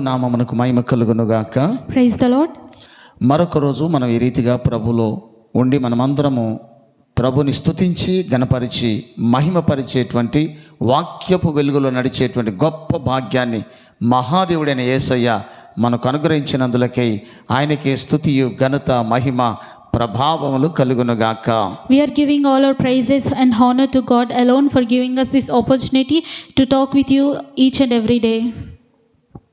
నామమునకు మహిమ కలుగును గాక. Praise the Lord. మరొక రోజు మనం ఈ రీతిగా ప్రభులో ఉండి మనమందరము ప్రభుని స్తుతించి గణపరిచి మహిమపరిచేటువంటి వాక్యపు వెలుగులో నడిచేటువంటి గొప్ప భాగ్యాన్ని మహాదేవుడైన యేసయ్య మనకు అనుగ్రహించినందులకై ఆయనకే స్తుతియు ఘనత మహిమ ప్రభావములు కలుగునుగాక. We are giving all our praises and honor to God alone for giving us this opportunity to talk with you each and every day.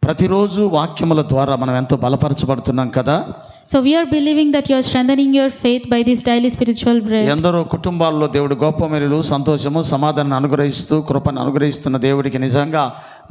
ప్రతిరోజు వాక్యముల ద్వారా మనం ఎంతో బలపరచబడుతున్నాం కదా. So we are believing that you are strengthening your faith by this daily spiritual bread. ఎందరో కుటుంబాల్లో దేవుడు గొప్ప మేలులు సంతోషము సమాధానం అనుగ్రహిస్తూ కృపను అనుగ్రహిస్తున్న దేవుడికి నిజంగా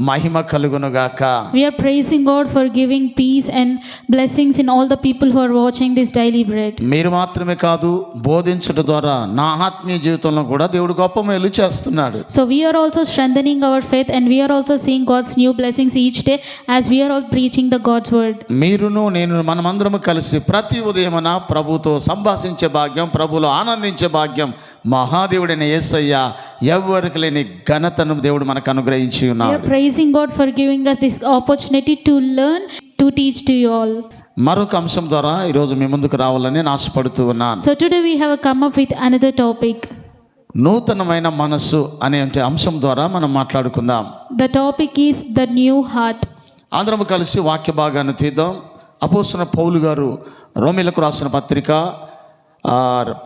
మహిమ కలుగునుగాక. We are praising God for giving peace and blessings in all the people who are watching this daily bread. మీరు మాత్రమే కాదు, బోధించడం ద్వారా నా ఆత్మీయ జీవితంలో కూడా దేవుడు గొప్ప మేలు చేస్తున్నాడు. So we are also strengthening our faith and we are also seeing God's new blessings each day as we are all preaching the God's word. మీరును నేను మనమందరం కలిసి ప్రతి ఉదయమున ప్రభుతో సంభాషించే భాగ్యం, ప్రభులో ఆనందించే భాగ్యం మహాదేవుడైన యేసయ్య ఎవరికి లేని ఘనతను దేవుడు మనకు అనుగ్రహించి We ఉన్నాడు. are praising God for giving us this opportunity to learn, to teach to you all. మరొక అంశం ద్వారా ఈరోజు మీ ముందుకు రావాలని నేను ఆశపడుతూ ఉన్నాను. So today we have come up with another topic. నూతనమైన మనస్సు అనే అంశం ద్వారా మనం మాట్లాడుకుందాం. The topic is the new heart. అందరం కలిసి వాక్య భాగాన్ని తీద్దాం. అపోస్తలుడైన పౌలు గారు రోమీయులకు రాసిన పత్రిక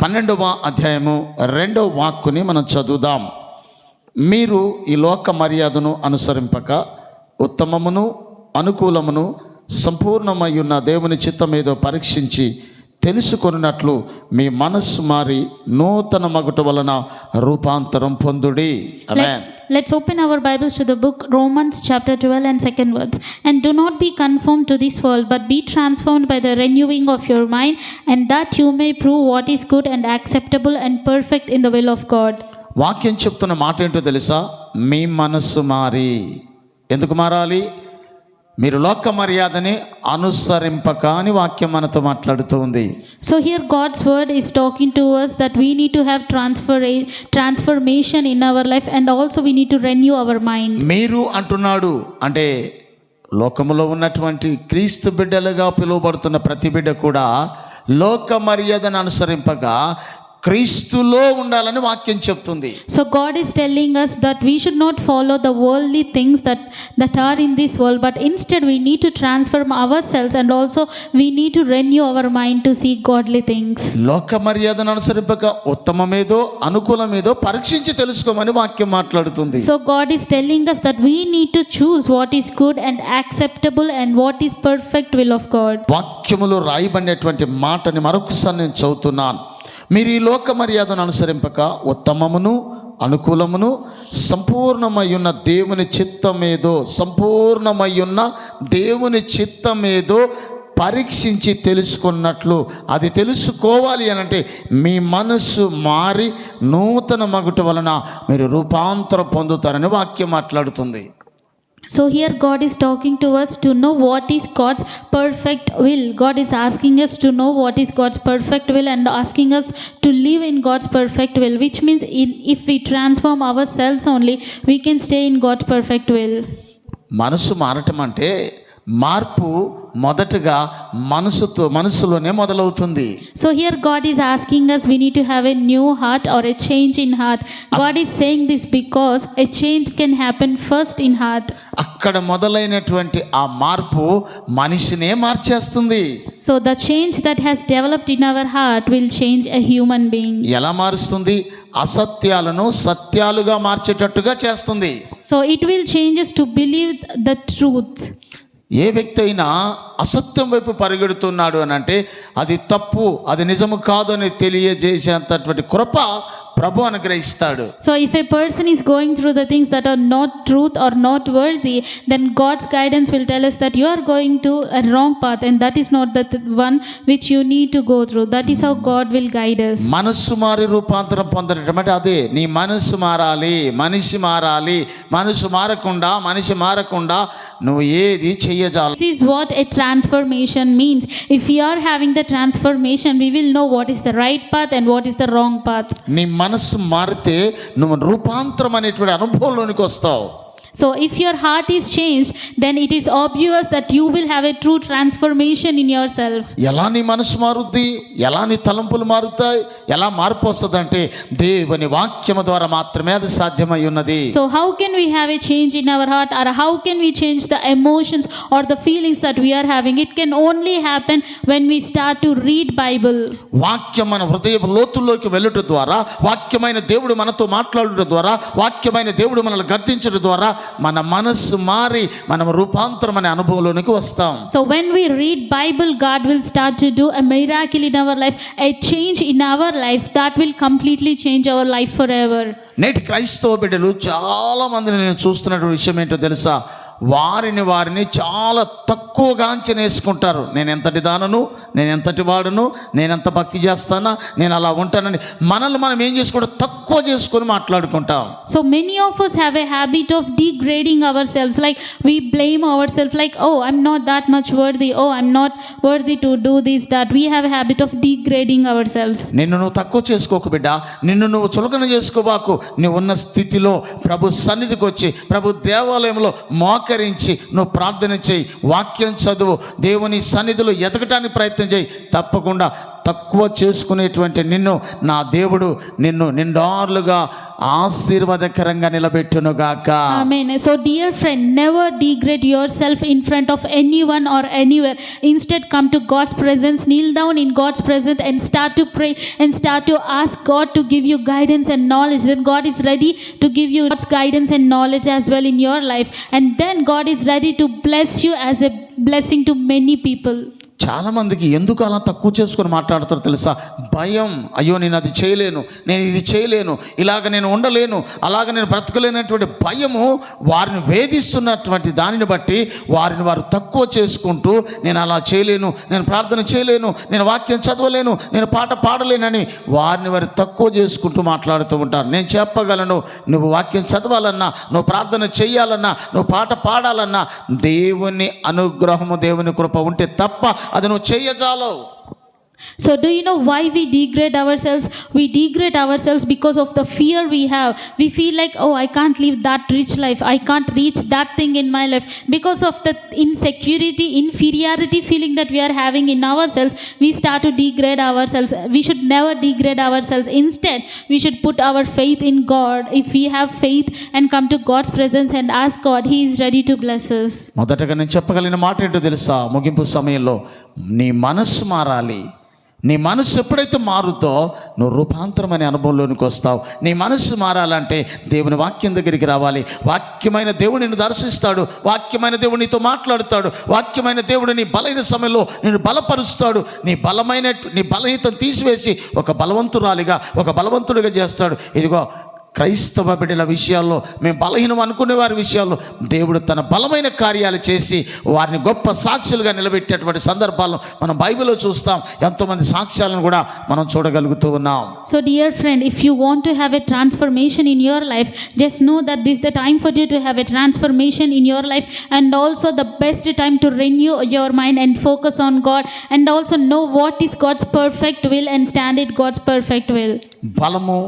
12వ అధ్యాయము 2వ వాక్కుని మనం చదువుదాం. మీరు ఈ లోక మర్యాదను అనుసరింపక ఉత్తమమును అనుకూలమును సంపూర్ణమయ్యున్న దేవుని చిత్తమేదో పరీక్షించి తెలుసుకొనున్నట్లు మీ మనస్సు మారి నూతన మగుట వలన రూపాంతరం పొందుడి. Let's open our Bibles to the book Romans chapter 12 and 2nd words. And do not be conformed to this world, but be transformed by the renewing of your mind, and that you may prove what is good and acceptable and perfect in the will of God. వాక్యం చెప్తున్న మాట ఏంటో తెలుసా? మీ మనస్సు మారి. ఎందుకు మారాలి? మీరు లోక మర్యాదని అనుసరింపక అని వాక్యం మనతో మాట్లాడుతూ ఉంది. So here God's word is talking to us that we need to have transformation in our life, and also we need to renew our mind. మీరు అంటున్నాడు అంటే లోకములో ఉన్నటువంటి క్రీస్తు బిడ్డలుగా పిలువబడుతున్న ప్రతి బిడ్డ కూడా లోక మర్యాదను అనుసరింపగా క్రీస్తులో ఉండాలని వాక్యం చెప్తుంది. So God is telling us that we should not follow the worldly things that are in this world, but instead we need to transform ourselves, and also we need to renew our mind to see godly things. లోక మర్యాదను అనుసరింపక ఉత్తమమేదో అనుకూలమేదో పరీక్షించి తెలుసుకోమని వాక్యం మాట్లాడుతుంది. So God is telling us that we need to choose what is good and acceptable and what is perfect will of God. వాక్యములో రాయబడినటువంటి మాటని మరొకసారి నేను చదువుతున్నాను. మీరు ఈ లోక మర్యాదను అనుసరింపక ఉత్తమమును అనుకూలమును సంపూర్ణమయ్యున్న దేవుని చిత్తమేదో పరీక్షించి తెలుసుకున్నట్లు, అది తెలుసుకోవాలి అని అంటే మీ మనస్సు మారి నూతన మగుట వలన మీరు రూపాంతరం పొందుతారని వాక్యం మాట్లాడుతుంది. So here God is talking to us to know what is God's perfect will. God is asking us to know what is God's perfect will and asking us to live in God's perfect will, which means if we transform ourselves only, we can stay in God's perfect will. మనసు మారటం అంటే మార్పు మొదటగా మనసులోనే మొదలవుతుంది. So here God is asking us we need to have a new heart or a change in heart. God is saying this because a change can happen first in heart. అక్కడ మొదలైనటువంటి ఆ మార్పు మనిషినే మార్చేస్తుంది. So the change that has developed in our heart will change a human being. ఎలా మారుస్తుంది? అసత్యాలను సత్యాలుగా మార్చేటట్టుగా చేస్తుంది. So it will change us to believe the truth. ఏ వ్యక్తి అయినా అసత్యం వైపు పరిగెడుతున్నాడు అని అంటే అది తప్పు, అది నిజము కాదు అని తెలియజేసేంతటువంటి కృప ప్రభు అనుగ్రహిస్తాడు. So if a person is going through the things that are not truth or not worthy, then God's guidance will tell us that you are going to a wrong path and that is not the one which you need to go through. That is how God will guide us. మనస్సు మారి రూపాంతరం పొందడం అంటే అదే. నీ మనస్సు మారాలి, మనిషి మారాలి. మనసు మనిషి మారకుండా నువ్వు ఏది చెయ్యజాలి. This is what a transformation means. If we are having the transformation, we will know what is the right path and what is the wrong path. నీ మనస్సు మారితే నువ్వు రూపాంతరం అనేటువంటి అనుభవంలోనికి వస్తావు. So if your heart is changed, then it is obvious that you will have a true transformation in yourself. ఎలా నీ మనసు మారుద్ది, ఎలా నీ తలంపులు మారుతాయి, ఎలా మార్పు వస్తుందంటే దేవుని వాక్యము ద్వారా మాత్రమే అది సాధ్యమై ఉన్నది. So how can we have a change in our heart, or how can we change the emotions or the feelings that we are having? It can only happen when we start to read Bible. వాక్యం మన హృదయ లోతుల్లోకి వెళ్ళుట ద్వారా, వాక్యమైన దేవుడు మనతో మాట్లాడుట ద్వారా, వాక్యమైన దేవుడు మనల్ని గద్దించడం ద్వారా మన మనస్సు మారి మనం రూపాంతరం అనే అనుభవంలోనికి వస్తాం. So when we read Bible, God will start to do a miracle in our life, a change in our life that will completely change our life forever. నేటి క్రైస్తవ బిడ్డలు చాలా మందిని నేను చూస్తున్నటువంటి విషయం ఏంటో తెలుసా? వారిని చాలా తక్కువగా అంచనా వేసుకుంటారు. నేను ఎంతటి దానను, నేను ఎంతటి వాడును, నేను ఎంత భక్తి చేస్తానా, నేను అలా ఉంటానని మనల్ని మనం ఏం చేసుకుంటాం, తక్కువ చేసుకొని మాట్లాడుకుంటాం. So many of us have a habit of degrading ourselves, like we blame ourselves, like, oh, I'm not that much worthy, oh, I'm not worthy to do this, that. We have a habit of degrading ourselves. నిన్ను నువ్వు తక్కువ చేసుకోకు బిడ్డ, నిన్ను నువ్వు చులకన చేసుకోబాకు. నువ్వు ఉన్న స్థితిలో ప్రభు సన్నిధికి వచ్చి, ప్రభు దేవాలయంలో మోకరించి నువ్వు ప్రార్థన చేయి, వాక్యం చదువు, దేవుని సన్నిధిలో ఎదగటానికి ప్రయత్నం చేయి. తప్పకుండా తక్కువ చేసుకునేటువంటి నిన్ను నా దేవుడు నిన్ను నిండార్లుగా ఆశీర్వాదకరంగా నిలబెట్టునుగాక. Amen. So dear friend, never degrade yourself in front of anyone or anywhere. Instead, come to God's presence, kneel down in God's presence and start to pray and start to ask God to give you guidance and knowledge. Then God is ready to give you God's guidance and knowledge as well in your life. And then God is ready to bless you as a blessing to many people. చాలామందికి ఎందుకు అలా తక్కువ చేసుకొని మాట్లాడతారో తెలుసా? భయం. అయ్యో నేను అది చేయలేను, నేను ఇది చేయలేను, ఇలాగ నేను ఉండలేను, అలాగ నేను బ్రతకలేనటువంటి భయము వారిని వేధిస్తున్నటువంటి దానిని బట్టి వారిని వారు తక్కువ చేసుకుంటూ, నేను అలా చేయలేను, నేను ప్రార్థన చేయలేను, నేను వాక్యం చదవలేను, నేను పాట పాడలేనని వారిని వారు తక్కువ చేసుకుంటూ మాట్లాడుతూ ఉంటారు. నేను చెప్పగలను, నువ్వు వాక్యం చదవాలన్నా, నువ్వు ప్రార్థన చేయాలన్నా, నువ్వు పాట పాడాలన్నా దేవుని అనుగ్రహము, దేవుని కృప ఉంటే తప్ప అది నువ్వు చెయ్యజాలవు. So do you know why we degrade ourselves? We degrade ourselves because of the fear we have. We feel like, oh, I can't live that rich life, I can't reach that thing in my life. Because of the insecurity, inferiority feeling that we are having in ourselves, we start to degrade ourselves. We should never degrade ourselves. Instead, we should put our faith in God. If we have faith and come to God's presence and ask God, He is ready to bless us. మొదటగా నేను చెప్పగలిగిన మాట ఏంటో తెలుసా? ముగింపు సమయంలో నీ మనస్సు మారాలి. నీ మనసు ఎప్పుడైతే మారుతో నువ్వు రూపాంతరం అనే అనుభవంలోనికి వస్తావు. నీ మనసు మారాలంటే దేవుని వాక్యం దగ్గరికి రావాలి. వాక్యమైన దేవుడు నిన్ను దర్శిస్తాడు, వాక్యమైన దేవుడు నీతో మాట్లాడుతాడు, వాక్యమైన దేవుడు నీ బలహీన సమయంలో నిన్ను బలపరుస్తాడు. నీ బలహీనతను తీసివేసి ఒక బలవంతురాలిగా, ఒక బలవంతుడిగా చేస్తాడు. ఇదిగో క్రైస్తవ బిడ్డల విషయాల్లో, మేము బలహీనం అనుకునే వారి విషయాల్లో దేవుడు తన బలమైన కార్యాలు చేసి వారిని గొప్ప సాక్షులుగా నిలబెట్టేటువంటి సందర్భాలను మనం బైబిల్లో చూస్తాం. ఎంతోమంది సాక్ష్యాలను కూడా మనం చూడగలుగుతూ ఉన్నాం. So dear friend, if you want to have a transformation in your life, just know that this is the time for you to have a transformation in your life, and also the best time to renew your mind and focus on God, and also know what is God's perfect will and stand in God's perfect will. బలము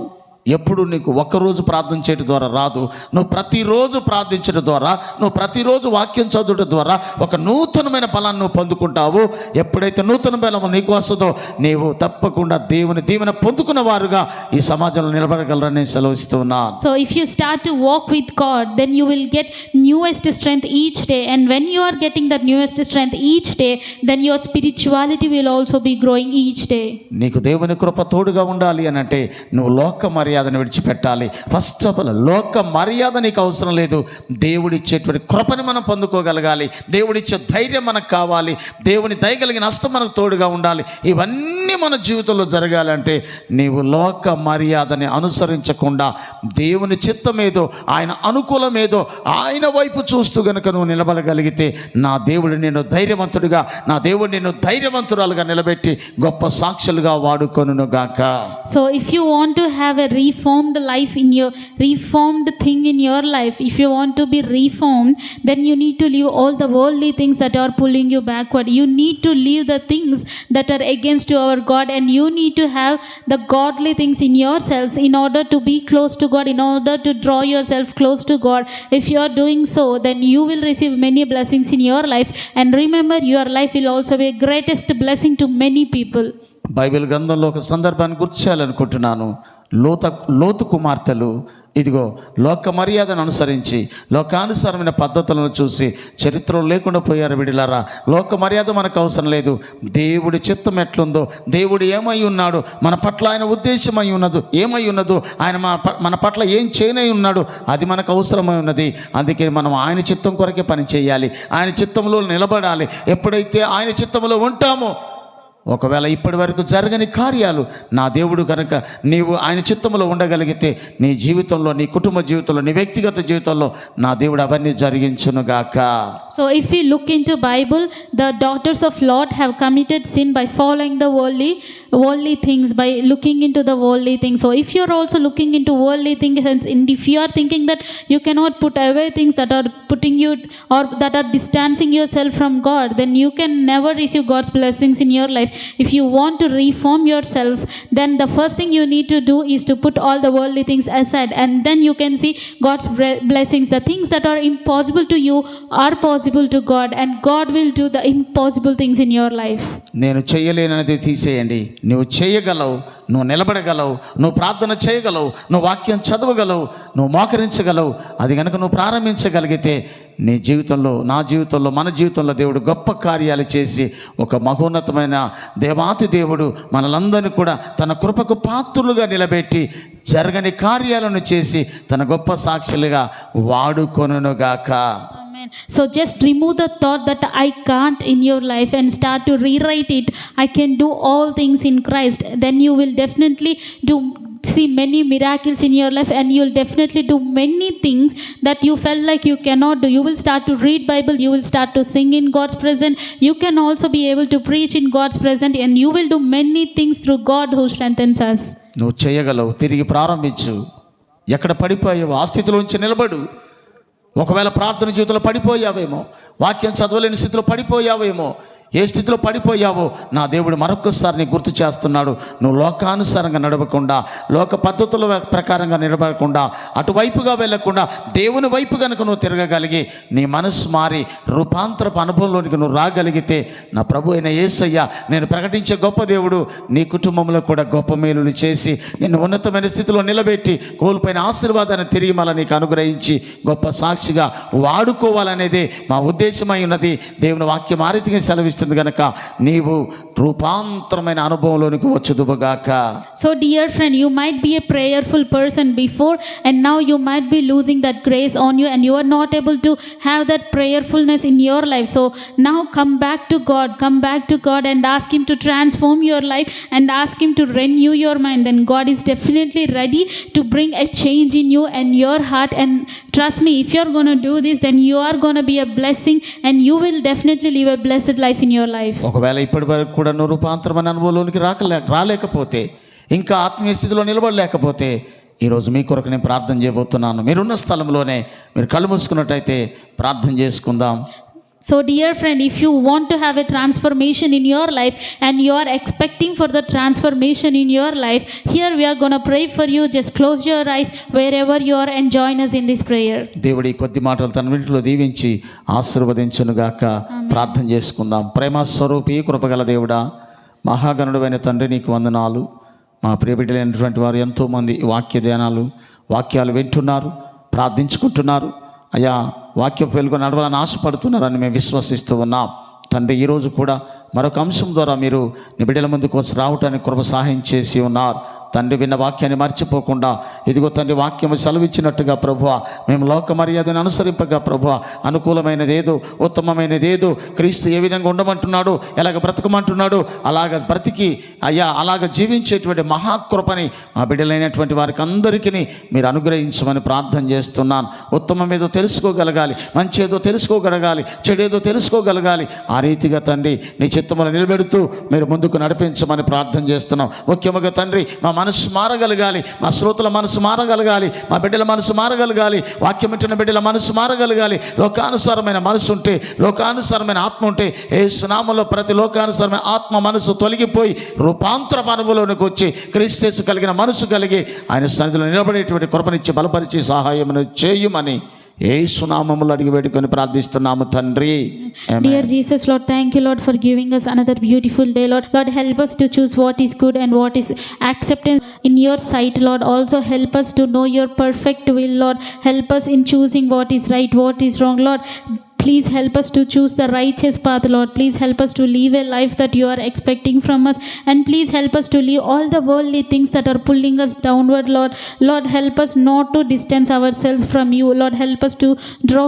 ఎప్పుడు నీకు ఒక్కరోజు ప్రార్థన చేయడం ద్వారా రాదు. నువ్వు ప్రతిరోజు ప్రార్థించడం ద్వారా, నువ్వు ప్రతిరోజు వాక్యం చదవడం ద్వారా ఒక నూతనమైన బలాన్ని నువ్వు పొందుకుంటావు. ఎప్పుడైతే నూతన బలం నీకు వస్తుందో నీవు తప్పకుండా దేవుని దీవెన పొందుకున్న వారుగా ఈ సమాజంలో నిలబడగలరని సెలవిస్తూ ఉన్నాను. So if you start to walk with God, then you will get newest strength each day, and when you are getting that newest strength each day, then your spirituality will also be growing each day. నీకు దేవుని కృప తోడుగా ఉండాలి అని అంటే నువ్వు లోక మర్యాదను విడిచిపెట్టాలి. ఫస్ట్ ఆఫ్ ఆల్ లోక మర్యాద నీకు అవసరం లేదు. దేవుడిచ్చేటువంటి కృపని మనం పొందుకోగలగాలి. దేవుడిచ్చే ధైర్యం మనకు కావాలి. దేవుని దయగలిగిన హస్తం మనకు తోడుగా ఉండాలి. ఇవన్నీ మన జీవితంలో జరగాలంటే నీవు లోక మర్యాదని అనుసరించకుండా దేవుని చిత్తమేదో, ఆయన అనుకూలమేదో, ఆయన వైపు చూస్తూ గనుక నువ్వు నిలబడగలిగితే నా దేవుడు నిన్ను ధైర్యవంతుడిగా, నా దేవుడు నిన్ను ధైర్యవంతురాలుగా నిలబెట్టి గొప్ప సాక్షులుగా వాడుకొనుగాక. So if you want to have a reformed thing in your life, if you want to be reformed, then you need to leave all the worldly things that are pulling you backward. You need to leave the things that are against our God, and you need to have the godly things in yourselves in order to be close to God, in order to draw yourself close to God. If you are doing so, then you will receive many blessings in your life, and remember, your life will also be a greatest blessing to many people. Bible గ్రంథంలో ఒక సందర్భాన్ని గుర్తు చేయాలనుకుంటున్నాను. లోతు కుమార్తెలు ఇదిగో లోక మర్యాదను అనుసరించి లోకానుసారమైన పద్ధతులను చూసి చరిత్రలో లేకుండా పోయారు. విడిలారా, లోక మర్యాద మనకు అవసరం లేదు. దేవుడి చిత్తం ఎట్లుందో, దేవుడు ఏమై ఉన్నాడు, మన పట్ల ఆయన ఉద్దేశం ఏమై ఉన్నదో, ఆయన మన పట్ల ఏం చేయనై ఉన్నాడు, అది మనకు అవసరమై ఉన్నది. అందుకే మనం ఆయన చిత్తం కొరకే పని చేయాలి, ఆయన చిత్తంలో నిలబడాలి. ఎప్పుడైతే ఆయన చిత్తంలో ఉంటామో, ఒకవేళ ఇప్పటి వరకు జరగని కార్యాలు నా దేవుడు కనుక నీవు ఆయన చిత్తంలో ఉండగలిగితే నీ జీవితంలో, నీ కుటుంబ జీవితంలో, నీ వ్యక్తిగత జీవితంలో నా దేవుడు అవన్నీ జరిగించునుగాక. So if we look into Bible, the daughters of Lot have committed sin by following the worldly things, by looking into the worldly things. So if you are also looking into worldly things, and if you are thinking that you cannot put away things that are putting you or that are distancing yourself from God, then you can never receive God's blessings in your life. If you want to reform yourself, then the first thing you need to do is to put all the worldly things aside, and then you can see God's blessings. The things that are impossible to you are possible to God, and God will do the impossible things in your life. నేను చేయలేనది తీసేయండి. నువ్వు చేయగలవు, నువ్వు నిలబడగలవు, నువ్వు ప్రార్థన చేయగలవు, నువ్వు వాక్యం చదవగలవు, నువ్వు మోకరించగలవు. అది కనుక నువ్వు ప్రారంభించగలిగితే నీ జీవితంలో, నా జీవితంలో, మన జీవితంలో దేవుడు గొప్ప కార్యాలు చేసి ఒక మహోన్నతమైన దేవాతి దేవుడు మనలందరినీ కూడా తన కృపకు పాత్రులుగా నిలబెట్టి జరగని కార్యాలను చేసి తన గొప్ప సాక్షులుగా వాడుకొనుగాక. So just remove the thought that I can't in your life and start to rewrite it. I can do all things in Christ. Then you will definitely see many miracles in your life, and you will definitely do many things that you felt like you cannot do. You will start to read Bible, you will start to sing in God's presence. You can also be able to preach in God's presence, and you will do many things through God who strengthens us. నువ్వు చేయగలవు. తిరిగి ప్రారంభించు. ఎక్కడ పడిపోయావో ఆ స్థితిలోంచి నిలబడు. ఒకవేళ ప్రార్థన జీవితంలో పడిపోయావేమో, వాక్యం చదవలేని స్థితిలో పడిపోయావేమో, ఏ స్థితిలో పడిపోయావో నా దేవుడు మరొకసారి నీకు గుర్తు చేస్తున్నాడు. నువ్వు లోకానుసారంగా నడవకుండా, లోక పద్ధతుల ప్రకారంగా నడవకుండా, అటువైపుగా వెళ్ళకుండా దేవుని వైపు కనుక నువ్వు తిరగగలిగి నీ మనసు మారి రూపాంతరపు అనుభవంలోనికి నువ్వు రాగలిగితే, నా ప్రభు అయిన యేసయ్య నేను ప్రకటించే గొప్ప దేవుడు నీ కుటుంబంలో కూడా గొప్ప మేలులు చేసి నిన్ను ఉన్నతమైన స్థితిలో నిలబెట్టి కోల్పోయిన ఆశీర్వాదాన్ని తిరిగి మళ్ళీ నీకు అనుగ్రహించి గొప్ప సాక్షిగా వాడుకోవాలనేదే మా ఉద్దేశమై ఉన్నది. దేవుని వాక్యం ఆ రీతిగా సెలవిస్తుంది గనక నీవు రూపాంతరమైన అనుభవంలోనికి వచ్చుదుగాక. So dear friend, you might be a prayerful person before, and now you might be losing that grace on you, and you are not able to have that prayerfulness in your life. So now come back to God and ask him to transform your life and ask him to renew your mind. Then God is definitely ready to bring a change in you and your heart. And trust me, if you are going to do this, then you are going to be a blessing, and you will definitely live a blessed life in your life. ఒకవేళ ఇప్పటి వరకు కూడా నువ్వు రూపాంతరమైన అనుభవంలోనికి రాలేకపోతే, ఇంకా ఆత్మీయ స్థితిలో నిలబడలేకపోతే, ఈరోజు మీ కొరకు నేను ప్రార్థన చేయబోతున్నాను. మీరున్న స్థలంలోనే మీరు కళ్ళు మూసుకున్నట్టయితే ప్రార్థన చేసుకుందాం. So dear friend, if you want to have a transformation in your life and you are expecting for the transformation in your life, here we are going to pray for you. Just close your eyes wherever you are and join us in this prayer. దేవుడి కొద్ది మాటలు తన వీటిలో దీవించి ఆశీర్వదించునుగాక. ప్రార్థన చేసుకుందాం. ప్రేమ స్వరూపి, కృపగల దేవుడా, మహాగణుడైన తండ్రి, నీకు వందనాలు. మా ప్రియబిడ్డలైనటువంటి వారు ఎంతోమంది వాక్య ధ్యానాలు, వాక్యాలు వింటున్నారు, ప్రార్థించుకుంటున్నారు. అయ్యా, వాక్యపు వెలుగు నడవాలని ఆశపడుతున్నారని మేము విశ్వసిస్తూ ఉన్నాం. తండ్రి, ఈరోజు కూడా మరొక అంశం ద్వారా మీరు నీ బిడ్డల ముందుకు వచ్చి రావటానికి కృప సహాయం చేసి ఉన్నారు. తండ్రి, విన్న వాక్యాన్ని మర్చిపోకుండా, ఇదిగో తండ్రి వాక్యము సెలవిచ్చినట్టుగా ప్రభువా మేము లోక మర్యాదను అనుసరింపగా ప్రభువా అనుకూలమైనదేదో, ఉత్తమమైనదేదో, క్రీస్తు ఏ విధంగా ఉండమంటున్నాడు, ఎలాగ బ్రతకమంటున్నాడు, అలాగ బ్రతికి అయ్యా అలాగ జీవించేటువంటి మహాకృపని మా బిడ్డలైనటువంటి వారికి అందరికీ మీరు అనుగ్రహించమని ప్రార్థన చేస్తున్నాను. ఉత్తమం ఏదో తెలుసుకోగలగాలి, మంచి ఏదో తెలుసుకోగలగాలి, చెడేదో తెలుసుకోగలగాలి. ఆ రీతిగా తండ్రి నీ చిత్తములు నిలబెడుతూ మీరు ముందుకు నడిపించమని ప్రార్థన చేస్తున్నాం. ముఖ్యంగా తండ్రి మా మనసు మారగలగాలి, మా శ్రోతల మనసు మారగలగాలి, మా బిడ్డల మనసు మారగలగాలి, వాక్యం వింటున్న బిడ్డల మనసు మారగలగాలి. లోకానుసారమైన మనసు ఉంటే, లోకానుసారమైన ఆత్మ ఉంటే, యేసు నామములో ప్రతి లోకానుసారమైన ఆత్మ మనసు తొలగిపోయి రూపాంతర అనుభవంలోనికి వచ్చి క్రీస్తు కలిగిన మనసు కలిగి ఆయన సన్నిధిలో నిలబడేటువంటి కృపనిచ్చి బలపరిచి సహాయమును చేయుమని యేసు నామములో అడిగి వేడుకొని ప్రార్థిస్తున్నాము తండ్రి. ఆమేన్. Dear Jesus, Lord, thank you, Lord, for giving us another beautiful day, Lord. Lord, help us to choose what is good and what is acceptance in your sight, Lord. Also help us to know your perfect will, Lord. Help us in choosing what is right, what is wrong, Lord. Please help us to choose the righteous path, Lord. Please help us to live a life that you are expecting from us. And please help us to leave all the worldly things that are pulling us downward, Lord. Lord, help us not to distance ourselves from you. Lord, help us to draw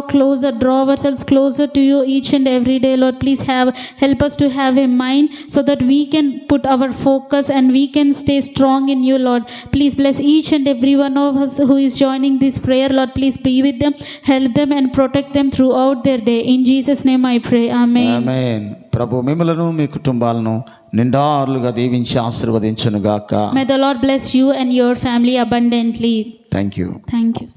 ourselves closer to you each and every day, Lord. Please help us to have a mind so that we can put our focus and we can stay strong in you, Lord. Please bless each and every one of us who is joining this prayer, Lord. Please be with them, help them and protect them throughout their day. In Jesus' name I pray. Amen. ఆమేన్. ప్రభు మిమ్మలను మీ కుటుంబాలను నిండారులుగా దీవించి ఆశీర్వదించును గాక. May the Lord bless you and your family abundantly. Thank you. Thank you.